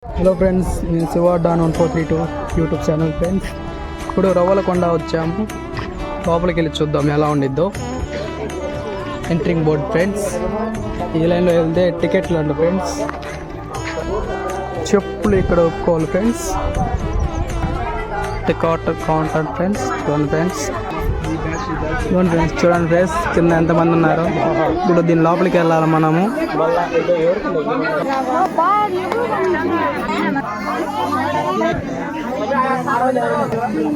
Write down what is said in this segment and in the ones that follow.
Hello friends, నేను Shiva don 1432 YouTube channel. Friends, ఇప్పుడు రవ్వలకొండ వచ్చాము. లోపలికి వెళ్ళి చూద్దాం ఎలా ఉండిద్దో. Entering board friends. ఈ లైన్లో వెళ్తే టికెట్లు అండి ఫ్రెండ్స్. చెప్పులు ఇక్కడ ఒప్పుకోవాలి ఫ్రెండ్స్. Ticket counter friends. చూడండి ఫ్రెండ్స్, చూడండి ఫ్రెండ్స్ కింద ఎంతమంది ఉన్నారు. ఇప్పుడు దీని లోపలికి వెళ్ళాలి మనము.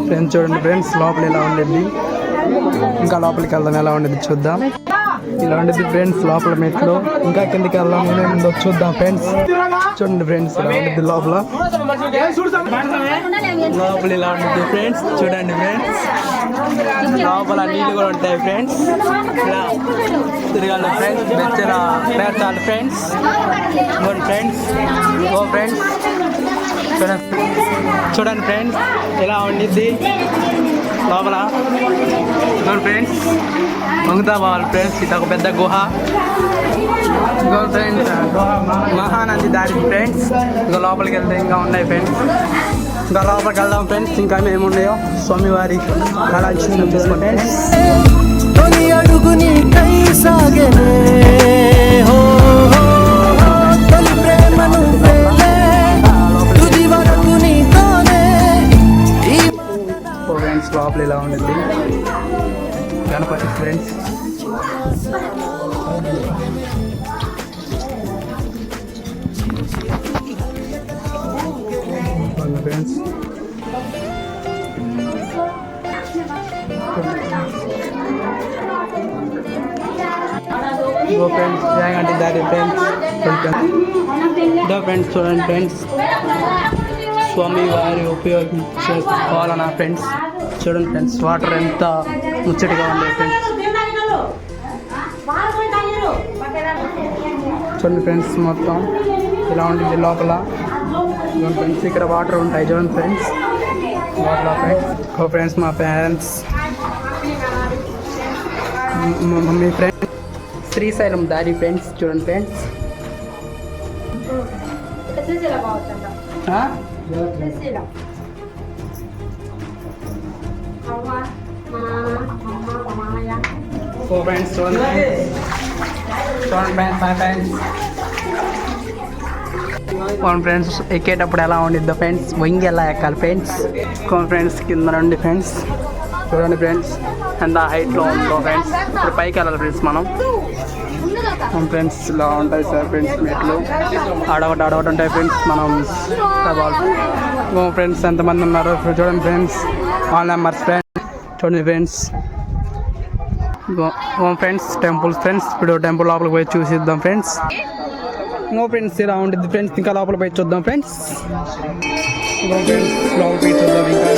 ఫ్రెండ్స్ చూడండి ఫ్రెండ్స్, లోపల ఎలా ఉండేది. ఇంకా లోపలికి వెళ్దాం, ఎలా ఉండేది చూద్దాం. ఇలా ఉండేది ఫ్రెండ్స్ లోపల మెట్లు. ఇంకా కిందకి వెళ్దాం, ఏమేమిందో చూద్దాం ఫ్రెండ్స్. చూడండి ఫ్రెండ్స్, ఇలా ఉండేది లోపల. లోపల ఇలా ఉండేది ఫ్రెండ్స్. చూడండి ఫ్రెండ్స్, లోపల నీళ్ళు కూడా ఉంటాయి ఫ్రెండ్స్. ఇలా తిరగాలి ఫ్రెండ్స్, బెచ్చర పేర్చాలి ఫ్రెండ్స్. ఫ్రెండ్స్ ఓ ఫ్రెండ్స్ చూడండి ఫ్రెండ్స్, ఇలా ఉండిద్ది లోపల. ఫ్రెండ్స్ వంగుతా పోవాలి ఫ్రెండ్స్. ఇది ఒక పెద్ద గుహ. ఫ్రెండ్స్ మహానంది దారి ఫ్రెండ్స్. ఇంకా లోపలికి వెళ్తే ఇంకా ఉన్నాయి ఫ్రెండ్స్. ఇంకా లోపలికి వెళ్దాం ఫ్రెండ్స్. ఇంకా మేము ఉన్నాయో స్వామివారి కళాక్షిని చూసుకుంటే. ఫ్రెండ్స్ లోపల ఇలా ఉండేది గణపతి ఫ్రెండ్స్. ఫ్రెండ్స్ ఫ్రెండ్స్ జాగండి దారి ఫ్రెండ్స్. ఫ్రెండ్స్ చూడండి ఫ్రెండ్స్, స్వామి వారి ఉపయోగించే పాలన ఫ్రెండ్స్. చూడండి ఫ్రెండ్స్, వాటర్ ఎంత ముచ్చటిగా ఉంది ఫ్రెండ్స్. చూడండి ఫ్రెండ్స్, మొత్తం ఇలా ఉంటుంది లోపల. చూడండి ఫ్రెండ్స్, ఇక్కడ వాటర్ ఉంటాయి. చూడండి ఫ్రెండ్స్ లోపల ఫ్రెండ్స్. ఫ్రెండ్స్ మా పేరెంట్స్, మీ ఫ్రెండ్స్ శ్రీశైలం దారి ఫ్రెండ్స్. చూడండి ఫ్రెండ్స్, ఫ్రెండ్స్ చూడండి ఫ్రెండ్స్ ఎక్కేటప్పుడు ఎలా ఉండిద్దో ఫ్రెండ్స్. వంగి ఎలా ఎక్కాలి ఫ్రెండ్స్. ఫ్రెండ్స్ కింద రండి ఫ్రెండ్స్. చూడండి ఫ్రెండ్స్ ఎంత హైట్లో ఉందో ఫ్రెండ్స్. ఇప్పుడు పైకి వెళ్ళాలి ఫ్రెండ్స్ మనం. ఫ్రెండ్స్ ఇలా ఉంటాయి సార్ ఫ్రెండ్స్ మెట్లు. ఆడొకటి ఉంటాయి ఫ్రెండ్స్. మనం ఫ్రెండ్స్ ఎంతమంది ఉన్నారు చూడండి ఫ్రెండ్స్. All numbers friends. చూడండి ఫ్రెండ్స్, ఫ్రెండ్స్ టెంపుల్స్ ఫ్రెండ్స్. ఇప్పుడు టెంపుల్ లోపలికి పోయి చూసిద్దాం ఫ్రెండ్స్. ఫ్రెండ్స్ ఇలా ఉంటుంది ఫ్రెండ్స్. ఇంకా లోపల పోయి చూద్దాం ఫ్రెండ్స్. ఫ్రెండ్స్ లోపలికి పోయి చూద్దాం ఇంకా.